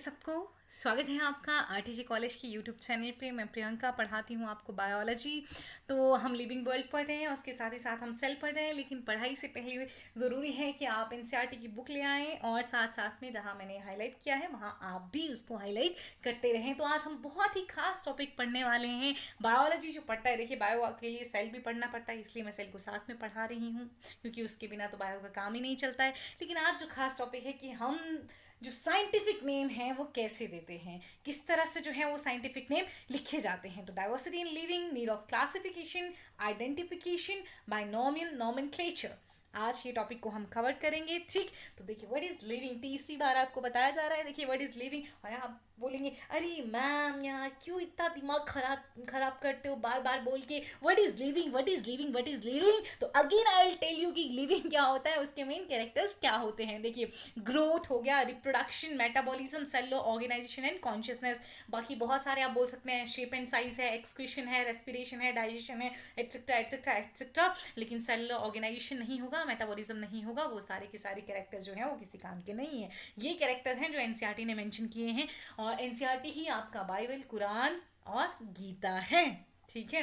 सबको, स्वागत है आपका आरटीजी कॉलेज की यूट्यूब चैनल पे। मैं प्रियंका पढ़ाती हूँ आपको बायोलॉजी। तो हम लिविंग वर्ल्ड पढ़ रहे हैं, उसके साथ ही साथ हम सेल पढ़ रहे हैं। लेकिन पढ़ाई से पहले ज़रूरी है कि आप एनसीईआरटी की बुक ले आएँ और साथ साथ में जहाँ मैंने हाईलाइट किया है वहाँ आप भी उसको हाईलाइट करते रहें। तो आज हम बहुत ही खास टॉपिक पढ़ने वाले हैं। बायोलॉजी जो पढ़ता है, देखिए बायो के लिए सेल भी पढ़ना पड़ता है, इसलिए मैं सेल को साथ में पढ़ा रही हूँ, क्योंकि उसके बिना तो बायो का काम ही नहीं चलता है। लेकिन आज जो खास टॉपिक है कि हम जो साइंटिफिक नेम है वो कैसे देते हैं, किस तरह से जो है वो साइंटिफिक नेम लिखे जाते हैं। तो diversity in living, need of classification, identification, binomial nomenclature, आज ये टॉपिक को हम कवर करेंगे। ठीक, तो देखिए व्हाट इज लिविंग, तीसरी बार आपको बताया जा रहा है। देखिए व्हाट इज लिविंग, और आप बोलेंगे अरे मैम यार क्यों इतना दिमाग खराब खराब करते हो बार बार बोल के, what is living what is living what is living. तो again I will tell you कि लिविंग क्या होता है, उसके मेन कैरेक्टर्स क्या होते हैं। देखिए ग्रोथ हो गया, reproduction, metabolism, cellular organisation and consciousness. बाकी बहुत सारे आप बोल सकते हैं, शेप एंड साइज है, एक्सक्रीशन है, रेस्पिरेशन है, डाइजेशन है, एटसेट्रा एटसेट्रा एटसेट्रा। लेकिन सेलुलर ऑर्गेनाइजेशन नहीं होगा, मेटाबॉलिज्म नहीं होगा, वो सारे के सारे कैरेक्टर्स जो हैं वो किसी काम के नहीं है। ये कैरेक्टर हैं जो एनसीईआरटी ने मेंशन किए हैं, और एनसीईआरटी ही आपका बाइबल, कुरान और गीता है। ठीक है,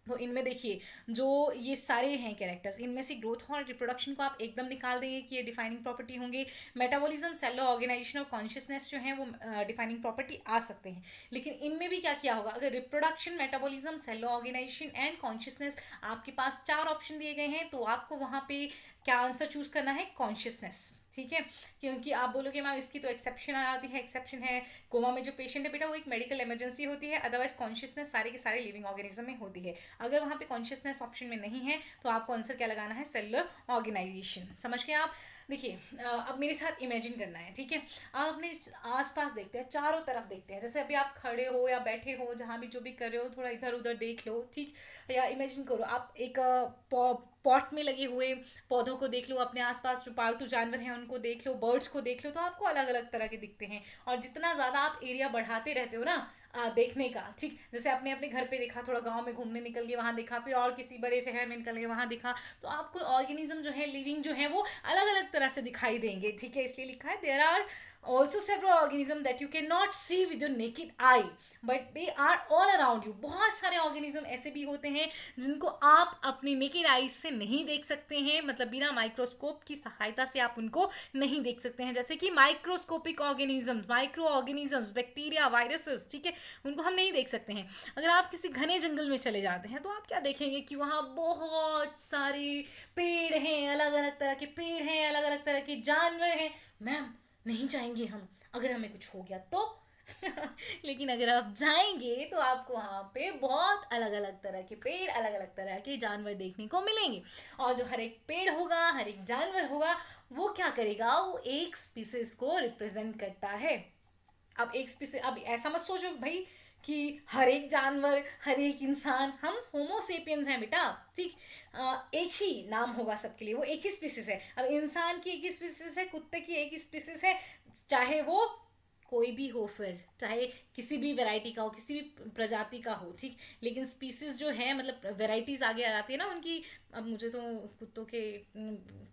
तो इनमें देखिए जो ये सारे हैं कैरेक्टर्स, इनमें से ग्रोथ और रिप्रोडक्शन को आप एकदम निकाल देंगे कि ये डिफाइनिंग प्रॉपर्टी होंगे। मेटाबॉलिज्म, सेलुलर ऑर्गेनाइजेशन और कॉन्शियसनेस जो है वो डिफाइनिंग प्रॉपर्टी आ सकते हैं। लेकिन इनमें भी क्या किया होगा, अगर reproduction, metabolism, cellular organisation and consciousness आपके पास 4 ऑप्शन दिए गए हैं, तो आपको वहाँ पे क्या आंसर चूज करना है, कॉन्शियसनेस। ठीक है, क्योंकि आप बोलोगे मैम इसकी तो एक्सेप्शन आती है। एक्सेप्शन है, कोमा में जो पेशेंट है बेटा वो एक मेडिकल इमरजेंसी होती है, अदरवाइज कॉन्शियसनेस सारे के सारे लिविंग ऑर्गेनिज्म में होती है। अगर वहाँ पे कॉन्शियसनेस ऑप्शन में नहीं है तो आपको आंसर क्या लगाना है, सेलुलर ऑर्गेनाइजेशन। समझ गए आप। देखिए अब मेरे साथ इमेजिन करना है। ठीक है, आप अपने आसपास देखते हैं, चारों तरफ देखते हैं। जैसे अभी आप खड़े हो या बैठे हो, जहाँ भी जो भी कर रहे हो, थोड़ा इधर उधर देख लो। ठीक, या इमेजिन करो आप एक पॉट में लगे हुए पौधों को देख लो, अपने आसपास जो पालतू जानवर हैं उनको देख लो, बर्ड्स को देख लो, तो आपको अलग अलग तरह के दिखते हैं। और जितना ज़्यादा आप एरिया बढ़ाते रहते हो ना देखने का, ठीक, जैसे आपने अपने घर पे देखा, थोड़ा गांव में घूमने निकल गए वहाँ देखा, फिर और किसी बड़े शहर में निकल गए वहाँ देखा, तो आपको ऑर्गेनिज्म जो है, लिविंग जो है वो अलग अलग तरह से दिखाई देंगे। ठीक है, इसलिए लिखा है there are also several organisms that you cannot see with your naked eye but they are all around you। बहुत सारे ऑर्गेनिज्म ऐसे भी होते हैं जिनको आप अपनी नेकेड आईज से नहीं देख सकते हैं, मतलब बिना माइक्रोस्कोप की सहायता से आप उनको नहीं देख सकते हैं। जैसे कि microscopic organism, micro organisms, bacteria, viruses, ठीक है, उनको हम नहीं देख सकते हैं। अगर आप किसी घने जंगल में चले जाते हैं तो आप क्या देखेंगे कि वहाँ बहुत सारे पेड़ हैं, अलग अलग तरह के पेड़ हैं, अलग अलग तरह के जानवर हैं। मैम नहीं जाएंगे हम, अगर हमें कुछ हो गया तो लेकिन अगर आप जाएंगे तो आपको वहाँ पे बहुत अलग अलग तरह के पेड़, अलग अलग तरह के जानवर देखने को मिलेंगे। और जो हर एक पेड़ होगा, हर एक जानवर होगा, वो क्या करेगा, वो एक स्पीसीज को रिप्रेजेंट करता है। अब एक स्पीसीज, अब ऐसा मत सोचो भाई कि हर एक जानवर, हर एक इंसान, हम होमोसेपियंस हैं बेटा। ठीक, एक ही नाम होगा सबके लिए, वो एक ही स्पीसीज है। अब इंसान की एक ही स्पीसीज है, कुत्ते की एक ही स्पीसीज है, चाहे वो कोई भी हो, फिर चाहे किसी भी वैरायटी का हो, किसी भी प्रजाति का हो। ठीक, लेकिन स्पीसीज जो है, मतलब वैरायटीज आगे आ जाती है ना उनकी। अब मुझे तो कुत्तों के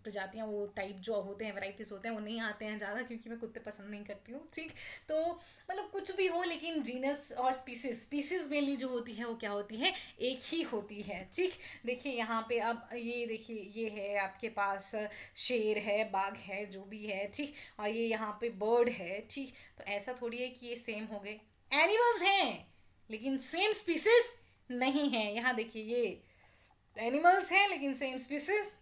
प्रजातियां, वो टाइप जो होते हैं, वैरायटीज होते हैं, वो नहीं आते हैं ज़्यादा, क्योंकि मैं कुत्ते पसंद नहीं करती हूँ। ठीक, तो मतलब कुछ भी हो, लेकिन जीनस और स्पीसीज, स्पीसीज मेनली जो होती है वो क्या होती है, एक ही होती है। ठीक, देखिए यहाँ पे अब ये देखिए, ये है आपके पास शेर है, बाघ है, जो भी है। ठीक, और ये यहाँ पे बर्ड है। ठीक, तो ऐसा थोड़ी है कि ये सेम हो गए, एनिमल्स हैं लेकिन सेम स्पीसीज नहीं है। यहाँ देखिए ये एनिमल्स हैं लेकिन सेम स्पीसीज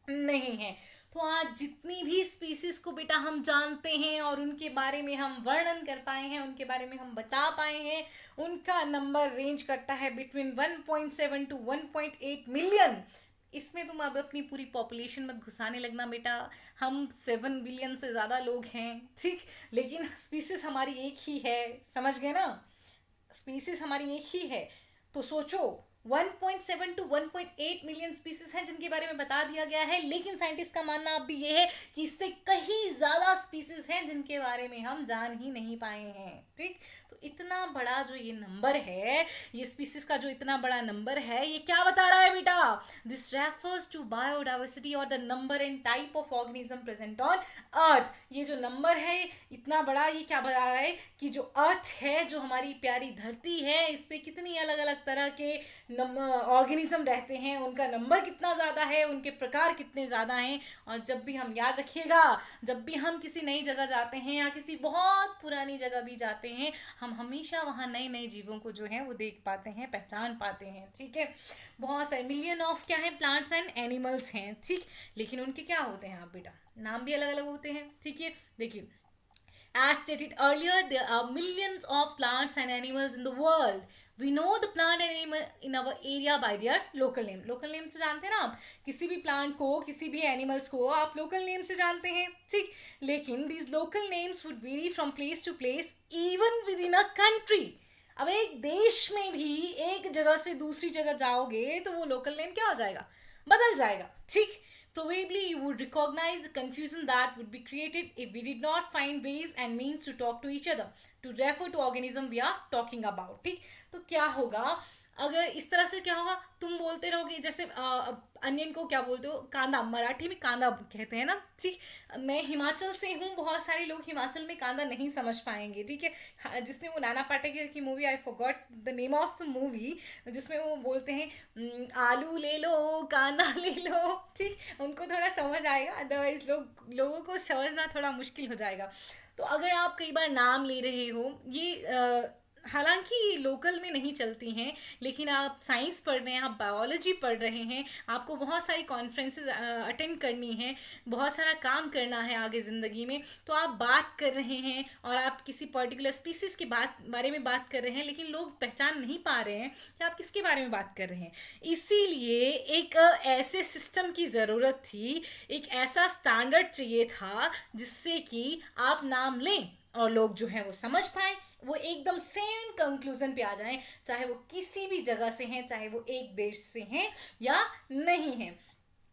नहीं है। तो आज जितनी भी स्पीसीज को बेटा हम जानते हैं और उनके बारे में हम वर्णन कर पाए हैं, उनके बारे में हम बता पाए हैं, उनका नंबर रेंज करता है बिटवीन 1.7 टू 1.8 मिलियन। इसमें तुम अब अपनी पूरी पॉपुलेशन में घुसाने लगना बेटा, हम 7 बिलियन से ज़्यादा लोग हैं। ठीक, लेकिन स्पीसीज हमारी एक ही है, समझ गए ना, स्पीसीज हमारी एक ही है। तो सोचो 1.7 टू 1.8 मिलियन स्पीसीज हैं जिनके बारे में बता दिया गया है, लेकिन साइंटिस्ट का मानना अब भी ये है कि इससे कहीं ज्यादा स्पीसीज हैं जिनके बारे में हम जान ही नहीं पाए हैं। ठीक, तो इतना बड़ा जो ये नंबर है, ये स्पीसीज का जो इतना बड़ा नंबर है, ये क्या बता रहा है बेटा? दिस रेफर्स टू बायोडाइवर्सिटी और the number and type of organism present on earth. ये जो नंबर है इतना बड़ा, ये क्या बता रहा है कि जो अर्थ है, जो हमारी प्यारी धरती है, इस पे कितनी अलग अलग तरह के ऑर्गेनिज्म रहते हैं, उनका नंबर कितना ज़्यादा है, उनके प्रकार कितने ज़्यादा हैं। और जब भी हम याद रखिएगा, जब भी हम किसी नई जगह जाते हैं या किसी बहुत पुरानी जगह भी जाते हैं, हम हमेशा वहाँ नए नए जीवों को जो है वो देख पाते हैं, पहचान पाते हैं। ठीक है, बहुत सारे मिलियन ऑफ क्या है, प्लांट्स एंड एनिमल्स हैं। ठीक, लेकिन उनके क्या होते हैं आप बेटा, नाम भी अलग अलग होते हैं। ठीक है, देखिए, as stated earlier, there are millions of plants and animals in the world. We know the plant and animal in our area by their local name. Local name से जानते हैं ना आप, किसी भी plant को, किसी भी animals को आप local name से जानते हैं। ठीक, लेकिन these local names would vary from place to place even within a country. अब एक देश में भी एक जगह से दूसरी जगह जाओगे तो वो local name क्या हो जाएगा, बदल जाएगा। ठीक, probably you would recognize the confusion that would be created if we did not find ways and means to talk to each other to refer to organism we are talking about. ठीक, तो क्या होगा अगर इस तरह से, क्या होगा, तुम बोलते रहोगे, जैसे अनियन को क्या बोलते हो, कांदा, मराठी में कांदा कहते हैं ना। ठीक, मैं हिमाचल से हूँ, बहुत सारे लोग हिमाचल में कांदा नहीं समझ पाएंगे। ठीक है, जिसने वो नाना पाटेकर की movie, I forgot the name of the movie, जिसमें वो बोलते हैं आलू ले लो, कांदा ले लो। ठीक, उनको थोड़ा समझ आएगा, अदरवाइज लोगों को समझना थोड़ा मुश्किल हो जाएगा। तो अगर आप कई बार नाम ले रहे हो, ये हालांकि ये लोकल में नहीं चलती हैं, लेकिन आप साइंस पढ़ रहे हैं, आप बायोलॉजी पढ़ रहे हैं, आपको बहुत सारी कॉन्फ्रेंसेस अटेंड करनी है, बहुत सारा काम करना है आगे ज़िंदगी में, तो आप बात कर रहे हैं और आप किसी पर्टिकुलर स्पीसीज के बारे में बात कर रहे हैं, लेकिन लोग पहचान नहीं पा रहे हैं कि आप किसके बारे में बात कर रहे हैं। इसीलिए एक ऐसे सिस्टम की ज़रूरत थी, एक ऐसा स्टैंडर्ड चाहिए था जिससे कि आप नाम लें और लोग जो है वो समझ पाएँ, वो एकदम सेम कंक्लूजन पे आ जाएं, चाहे वो किसी भी जगह से हैं, चाहे वो एक देश से हैं या नहीं हैं।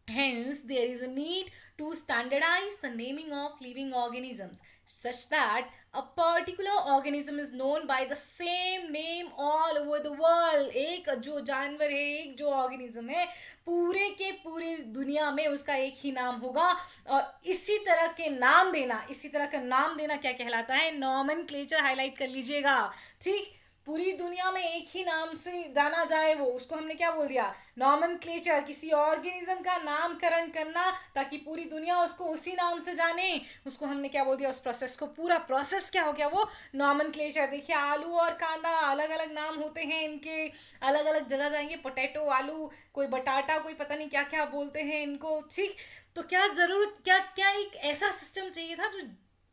Hence, there is a need to standardize the naming of living organisms such that a particular organism is known by the same name all over the world. एक जो जानवर है, एक जो ऑर्गेनिज्म है, पूरे के पूरे दुनिया में उसका एक ही नाम होगा। और इसी तरह के नाम देना, इसी तरह का नाम देना क्या कहलाता है, नॉमेनक्लेचर। हाईलाइट कर लीजिएगा। ठीक, पूरी दुनिया में एक ही नाम से जाना जाए, वो उसको हमने क्या बोल दिया, नॉमेनक्लेचर। किसी ऑर्गेनिज्म का नामकरण करना ताकि पूरी दुनिया उसको उसी नाम से जाने, उसको हमने क्या बोल दिया, उस प्रोसेस को, पूरा प्रोसेस क्या हो गया, वो नॉमेनक्लेचर। देखिए, आलू और कांदा अलग अलग नाम होते हैं इनके, अलग अलग जगह जाएंगे, पोटैटो, आलू, कोई बटाटा, कोई पता नहीं क्या क्या बोलते हैं इनको। ठीक, तो क्या ज़रूरत, क्या क्या एक ऐसा सिस्टम चाहिए था जो,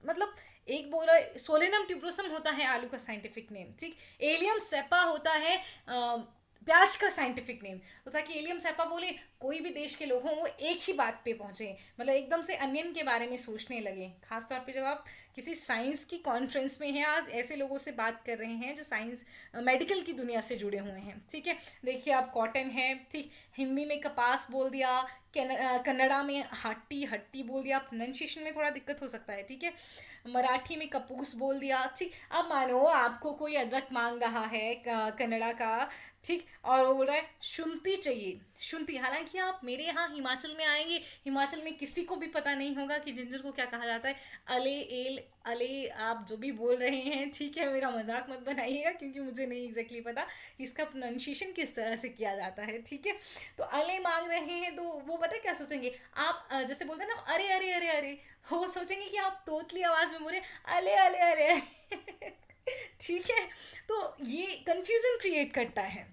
मतलब एक बोला सोलेनम ट्यूब्रोसम होता है आलू का साइंटिफिक नेम। ठीक, एलियम सेपा होता है प्याज का साइंटिफिक नेम। तो ताकि एलियम सेपा बोले, कोई भी देश के लोग हों वो एक ही बात पे पहुँचे, मतलब एकदम से अनियन के बारे में सोचने लगे। खासतौर पे जब आप किसी साइंस की कॉन्फ्रेंस में हैं, आज ऐसे लोगों से बात कर रहे हैं जो साइंस मेडिकल की दुनिया से जुड़े हुए हैं। ठीक है, देखिए आप कॉटन है, ठीक, हिंदी में कपास बोल दिया, कन्नड़ा में हट्टी, हट्टी बोल दिया, प्रोनाउंसिएशन में थोड़ा दिक्कत हो सकता है। ठीक है, मराठी में कपूस बोल दिया। ठीक, अब मानो आपको कोई अदरक मांग रहा है कन्नड़ा का, ठीक, और वो बोल रहा है शुंठी चाहिए, शुंठी। हालांकि आप मेरे यहाँ हिमाचल में आएंगे, हिमाचल में किसी को भी पता नहीं होगा कि जिंजर को क्या कहा जाता है। अले, एल, अले, आप जो भी बोल रहे हैं, ठीक है, मेरा मजाक मत बनाइएगा, क्योंकि मुझे नहीं एग्जैक्टली पता इसका प्रोनाउंसिएशन किस तरह से किया जाता है। ठीक है, तो अले मांग रहे हैं, तो वो पता क्या सोचेंगे आप, जैसे बोलते हैं ना, अरे अरे अरे अरे, वो सोचेंगे कि आप तोतली आवाज़ में बोले अले अले अरे। ठीक है, तो ये कंफ्यूजन क्रिएट करता है।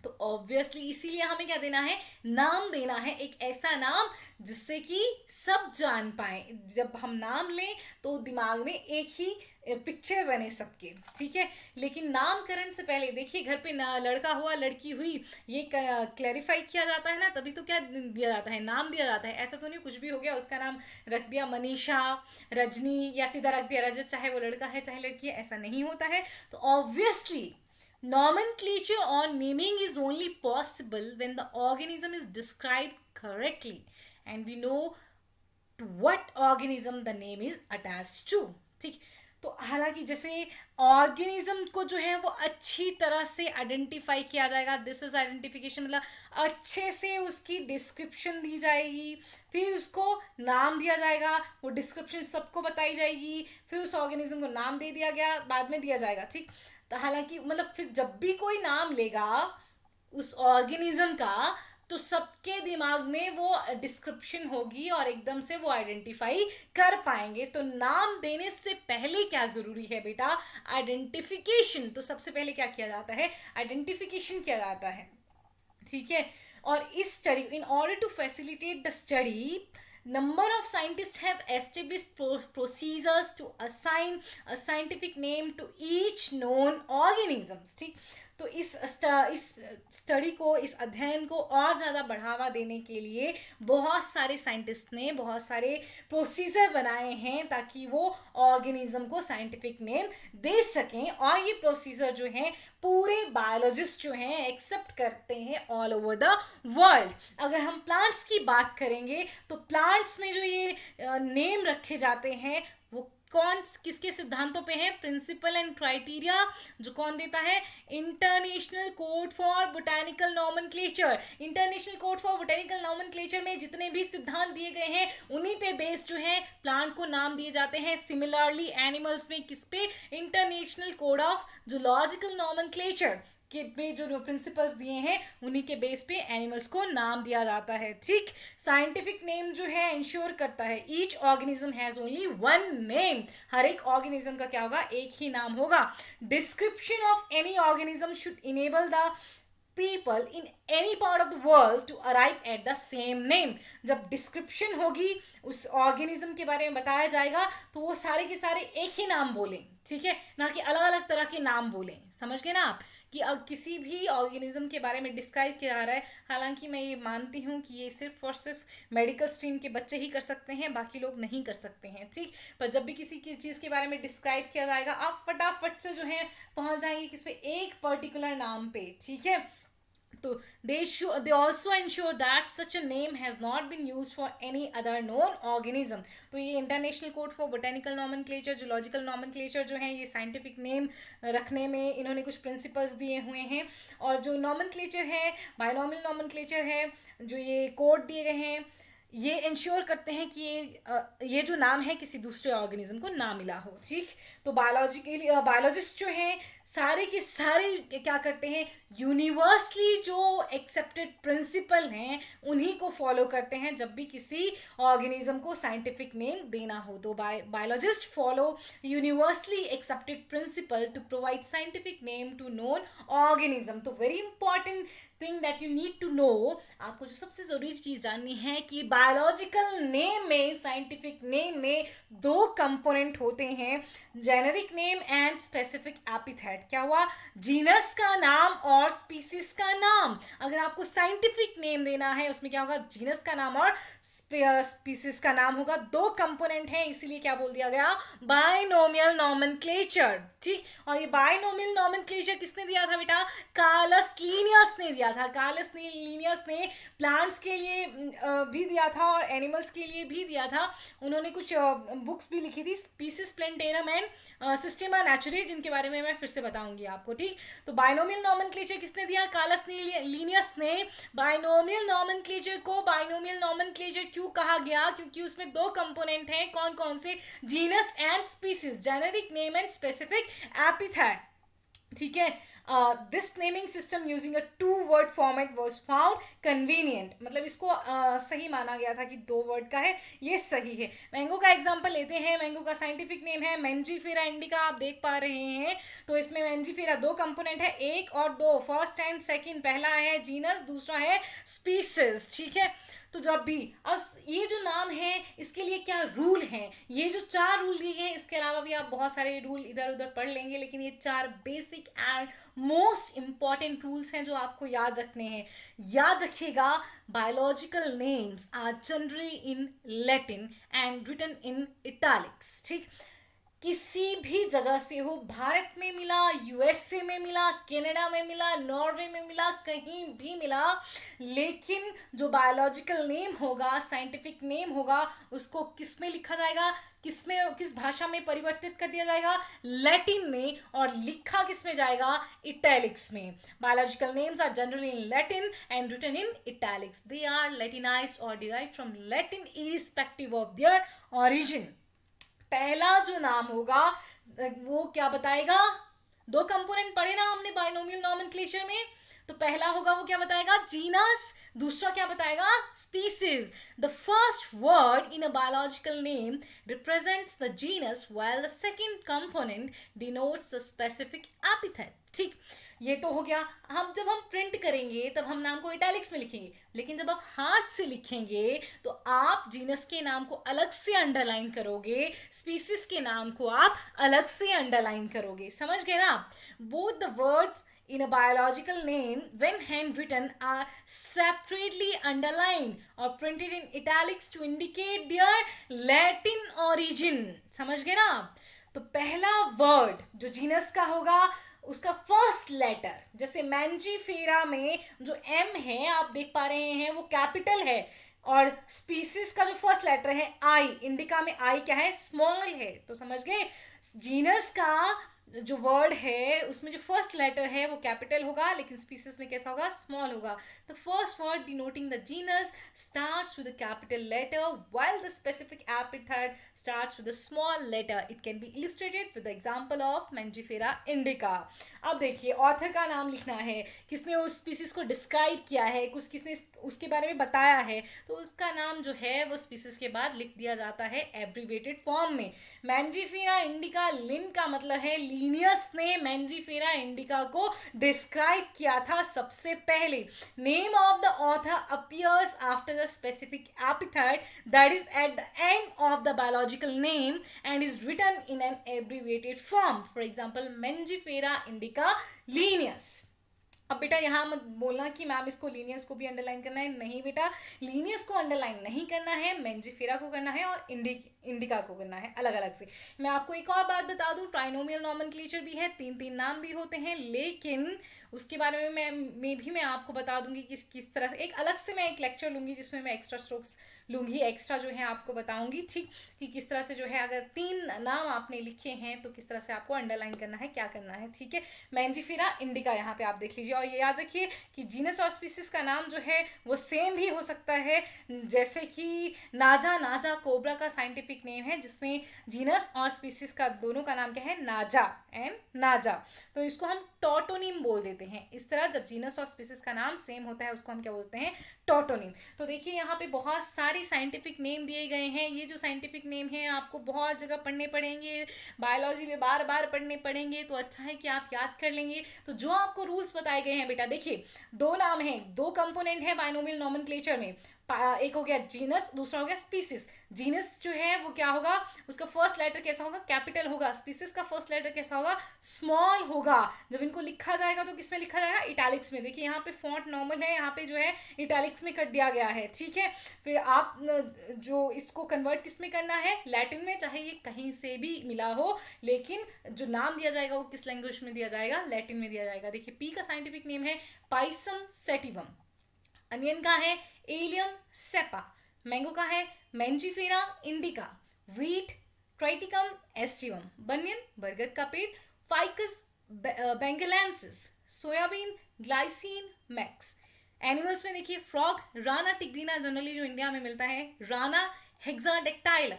तो ऑब्वियसली इसीलिए हमें क्या देना है, नाम देना है, एक ऐसा नाम जिससे कि सब जान पाए। जब हम नाम लें तो दिमाग में एक ही पिक्चर बने सबके। ठीक है, लेकिन नामकरण से पहले देखिए, घर पे लड़का हुआ, लड़की हुई, ये क्लैरिफाई किया जाता है ना, तभी तो क्या दिया जाता है, नाम दिया जाता है। ऐसा तो नहीं कुछ भी हो गया उसका नाम रख दिया मनीषा, रजनी, या सीधा रख दिया रजत, चाहे वो लड़का है चाहे लड़की है, ऐसा नहीं होता है। तो obviously Nomenclature or naming is only possible when the organism is described correctly and we know to what organism the name is attached to. ठीक, तो हालांकि जैसे ऑर्गेनिज्म को जो है वो अच्छी तरह से आइडेंटिफाई किया जाएगा, दिस इज आइडेंटिफिकेशन, मतलब अच्छे से उसकी डिस्क्रिप्शन दी जाएगी, फिर उसको नाम दिया जाएगा, वो डिस्क्रिप्शन सबको बताई जाएगी, फिर उस ऑर्गेनिज्म को नाम दे दिया गया, बाद में दिया जाएगा। ठीक, तो हालांकि मतलब फिर जब भी कोई नाम लेगा उस ऑर्गेनिज्म का तो सबके दिमाग में वो डिस्क्रिप्शन होगी और एकदम से वो आइडेंटिफाई कर पाएंगे। तो नाम देने से पहले क्या जरूरी है बेटा? आइडेंटिफिकेशन। तो सबसे पहले क्या किया जाता है? आइडेंटिफिकेशन किया जाता है। ठीक है, और इस study, in order to facilitate the study, number of scientists have established procedures to assign a scientific name to each known organisms। ठीक, तो इस स्टडी को, इस अध्ययन को और ज़्यादा बढ़ावा देने के लिए बहुत सारे साइंटिस्ट ने बहुत सारे प्रोसीजर बनाए हैं ताकि वो ऑर्गेनिज्म को साइंटिफिक नेम दे सकें। और ये प्रोसीजर जो हैं पूरे बायोलॉजिस्ट जो हैं एक्सेप्ट करते हैं ऑल ओवर द वर्ल्ड। अगर हम प्लांट्स की बात करेंगे तो प्लांट्स में जो ये नेम रखे जाते हैं वो कौन किसके सिद्धांतों पे है? प्रिंसिपल एंड क्राइटेरिया जो कौन देता है? International code for botanical nomenclature. International code for botanical nomenclature में जितने भी सिद्धांत दिए गए हैं उन्हीं पे बेस्ड जो है प्लांट को नाम दिए जाते हैं। सिमिलरली एनिमल्स में किस पे? International code of zoological nomenclature के पे जो प्रिंसिपल्स दिए हैं उन्हीं के बेस पे एनिमल्स को नाम दिया जाता है। ठीक, साइंटिफिक नेम जो है इंश्योर करता है each organism has only one name. हर एक ऑर्गेनिज्म का क्या होगा? एक ही नाम होगा। Description of any organism should enable the people in any part of the world to arrive at the same name। जब डिस्क्रिप्शन होगी, उस ऑर्गेनिज्म के बारे में बताया जाएगा, तो वो सारे के सारे एक ही नाम बोलें। ठीक है, ना कि अलग अलग तरह के नाम बोलें। समझ गए ना आप कि अब किसी भी ऑर्गेनिज्म के बारे में डिस्क्राइब किया जा रहा है, हालांकि मैं ये मानती हूँ कि ये सिर्फ और सिर्फ मेडिकल स्ट्रीम के बच्चे ही कर सकते हैं, बाकी लोग नहीं कर सकते हैं। ठीक, पर जब भी किसी की चीज़ के बारे में डिस्क्राइब किया जाएगा आप फटाफट से जो है पहुँच जाएंगे किस पे? एक पर्टिकुलर नाम पे। ठीक है, तो they also ensure that such a name has not been used for any other known organism। तो ये international code for botanical nomenclature, zoological nomenclature जो है ये साइंटिफिक नेम रखने में इन्होंने कुछ प्रिंसिपल्स दिए हुए हैं। और जो नॉमेनक्लेचर है, बायनॉमियल नॉमेनक्लेचर है, जो ये कोड दिए गए हैं, ये इंश्योर करते हैं कि ये जो नाम है किसी दूसरे ऑर्गेनिज्म को ना मिला हो। ठीक, तो बायोलॉजिस्ट जो हैं सारे के सारे क्या करते हैं? यूनिवर्सली जो एक्सेप्टेड प्रिंसिपल हैं उन्हीं को फॉलो करते हैं जब भी किसी ऑर्गेनिज्म को साइंटिफिक नेम देना हो। तो biologist follow universally accepted principle to provide scientific name to known organism. तो very important thing that you need to know, आपको जो सबसे ज़रूरी चीज़ जाननी है कि बायोलॉजिकल नेम में, साइंटिफिक नेम में दो कंपोनेंट होते हैं, generic name and specific epithet. क्या हुआ? जीनस का नाम और स्पीसीज का नाम। अगर आपको साइंटिफिक नेम देना है उसमें क्या होगा? जीनस का नाम और स्पीसीज का नाम होगा। दो कंपोनेंट हैं, इसीलिए क्या बोल दिया गया? Binomial nomenclature. ठीक, और ये बायनोमियल नॉमेनक्लेचर किसने दिया था बेटा? कार्लस लीनियस ने दिया था। कार्लस लीनियस ने प्लांट्स के लिए भी दिया था और एनिमल्स के लिए भी दिया था। उन्होंने कुछ बुक्स भी लिखी थी, स्पीसीज प्लेंटेरम एंड सिस्टेमा नेचुरे, जिनके बारे में मैं फिर से बताऊंगी आपको। ठीक, तो बायनोमियल नॉमेनक्लेचर किसने दिया? कार्लस लीनियस ने। बायनोमियल नॉमेनक्लेचर को बायनोमियल नॉमेनक्लेचर क्यों कहा गया? क्योंकि उसमें दो कंपोनेंट हैं। कौन कौन से? Genus and species, generic name and specific epithet. ठीक है, this naming system using a 2 word format was found convenient. मतलब इसको सही माना गया था कि 2 वर्ड का है, ये सही है। मैंगो का एग्जांपल लेते हैं। मैंगो का साइंटिफिक नेम है मैंजीफेरा इंडिका, आप देख पा रहे हैं। तो इसमें मैंजीफेरा दो कंपोनेंट है, 1 और 2, फर्स्ट एंड सेकंड। पहला है जीनस, दूसरा है स्पीसीज। ठीक है, तो जब भी अब ये जो नाम है इसके लिए क्या रूल हैं? ये जो 4 रूल दिए गए हैं, इसके अलावा भी आप बहुत सारे रूल इधर उधर पढ़ लेंगे, लेकिन ये 4 basic and most important rules हैं जो आपको याद रखने हैं। याद रखिएगा, biological names are generally in Latin and written in italics. ठीक, किसी भी जगह से हो, भारत में मिला, यूएसए में मिला, कनाडा में मिला, नॉर्वे में मिला, कहीं भी मिला, लेकिन जो बायोलॉजिकल नेम होगा, साइंटिफिक नेम होगा, उसको किस में लिखा जाएगा, किस में, किस भाषा में परिवर्तित कर दिया जाएगा, लैटिन में, और लिखा किस में जाएगा, इटैलिक्स में. Biological names are generally in Latin and written in italics. They are Latinized और derived from Latin irrespective of their origin. पहला जो नाम होगा वो क्या बताएगा, दो कंपोनेंट पढ़े ना हमने बाइनोमियल नॉमेनक्लेचर में, तो पहला होगा वो क्या बताएगा, जीनस, दूसरा क्या बताएगा, species. The first word in a biological name represents the genus while the second component denotes the specific epithet. ठीक, ये तो हो गया. हम जब हम प्रिंट करेंगे तब हम नाम को इटैलिक्स में लिखेंगे, लेकिन जब आप हाथ से लिखेंगे तो आप जीनस के नाम को अलग से अंडरलाइन करोगे, स्पीसीज के नाम को आप अलग से अंडरलाइन करोगे. समझ गए ना. Both the words in a biological name when handwritten are separately underlined or printed in italics to indicate their Latin origin. समझ गए ना. तो पहला वर्ड जो जीनस का होगा उसका फर्स्ट लेटर, जैसे मैंजीफेरा में जो एम है आप देख पा रहे हैं वो कैपिटल है, और स्पीसीज का जो फर्स्ट लेटर है आई, इंडिका में आई क्या है, स्मॉल है. तो समझ गए, जीनस का जो वर्ड है उसमें जो फर्स्ट लेटर है वो कैपिटल होगा, लेकिन स्पीसीज में कैसा होगा, स्मॉल होगा. The first word denoting the genus starts with a capital letter while the specific epithet starts with a small letter. It can be illustrated with the example of mangifera indica. अब देखिए, author का नाम लिखना है, किसने उस species को describe किया है, कुछ किसने उसके बारे में बताया है, तो उसका नाम जो है वो स्पीसीज के बाद लिख दिया जाता है एब्रीवेटेड फॉर्म में. मैंजीफेरा इंडिका, लिन का मतलब है लीनियस ने मैंजीफेरा इंडिका को डिस्क्राइब किया था सबसे पहले. Name of the author appears after the specific epithet that is at the end of the biological name and is written in an abbreviated form. For example mangifera indica Linnaeus. अब बेटा यहाँ मत बोलना कि मैम इसको Linnaeus को भी underline करना है, नहीं बेटा, लीनियस को अंडरलाइन नहीं करना है, मैंजीफेरा को करना है और इंडिका को करना है अलग अलग से. मैं आपको एक और बात बता दूं, ट्राइनोमियल नॉमेनक्लेचर भी है, तीन तीन नाम भी होते हैं, लेकिन उसके बारे में भी मैं आपको बता दूंगी कि किस तरह से. एक अलग से मैं एक लेक्चर लूंगी जिसमें मैं एक्स्ट्रा स्ट्रोक्स लूंगी, एक्स्ट्रा जो है आपको बताऊंगी, ठीक, कि किस तरह से जो है अगर तीन नाम आपने लिखे हैं तो किस तरह से आपको अंडरलाइन करना है, क्या करना है. ठीक है, मैंजीफेरा इंडिका यहाँ पे आप देख लीजिए. और ये याद रखिए कि जीनस और स्पीसीज का नाम जो है वो सेम भी हो सकता है, जैसे कि नाजा, नाजा कोबरा का साइंटिफिक नेम है, जिसमें जीनस और स्पीसीज का दोनों का नाम क्या है, नाजा एंड नाजा. तो इसको हम टॉटोनिम बोल देते हैं. इस तरह जब जीनस और स्पीसीज का नाम सेम होता है उसको हम क्या बोलते हैं, टॉटोनिम. तो देखिए यहाँ पे बहुत सारी साइंटिफिक नेम दिए गए हैं. ये जो साइंटिफिक नेम है आपको बहुत जगह पढ़ने पड़ेंगे, बायोलॉजी में बार बार पढ़ने पड़ेंगे, तो अच्छा है कि आप याद कर लेंगे. तो जो आपको रूल्स बताए गए हैं बेटा, देखिए दो नाम हैं, दो कंपोनेंट है बाइनोमियल नॉमेनक्लेचर में, एक हो गया जीनस, दूसरा हो गया स्पीसीज. जीनस जो है वो क्या होगा, उसका फर्स्ट लेटर कैसा होगा, कैपिटल होगा. स्पीसीज का फर्स्ट लेटर कैसा होगा, स्मॉल होगा. जब इनको लिखा जाएगा तो किसमें लिखा जाएगा, इटैलिक्स में. देखिए यहाँ पे फॉन्ट नॉर्मल है, यहाँ पे जो है इटैलिक्स में कर दिया गया है. ठीक है, फिर आप जो इसको कन्वर्ट किस में करना है, लैटिन में, चाहे ये कहीं से भी मिला हो, लेकिन जो नाम दिया जाएगा वो किस लैंग्वेज में दिया जाएगा, लैटिन में दिया जाएगा. देखिए पी का साइंटिफिक नेम है पाइसम सेटिवम, अनियन का है एलियम सेपा, मैंगो का है Mangifera indica, wheat Triticum aestivum, banyan बरगद का पेड़ Ficus benghalensis, soybean Glycine max. Animals में देखिए फ्रॉग राना टिग्रीना, जनरली जो इंडिया में मिलता है, Rana hexadactyla,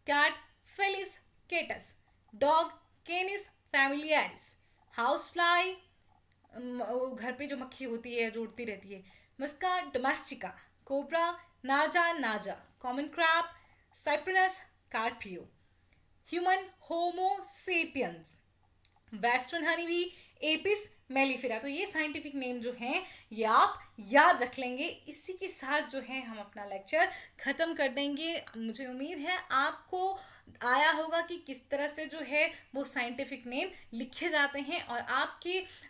cat Felis catus, dog Canis familiaris, house fly घर पे जो मक्खी होती है जो उड़ती रहती है, मस्का domestica, cobra Naja naja, common crab Cyprinus carpio, human Homo sapiens, western honeybee Apis mellifera. तो ये साइंटिफिक नेम जो हैं ये आप याद रख लेंगे. इसी के साथ जो है हम अपना लेक्चर ख़त्म कर देंगे. मुझे उम्मीद है आपको आया होगा कि किस तरह से जो है वो साइंटिफिक नेम लिखे जाते हैं, और आपके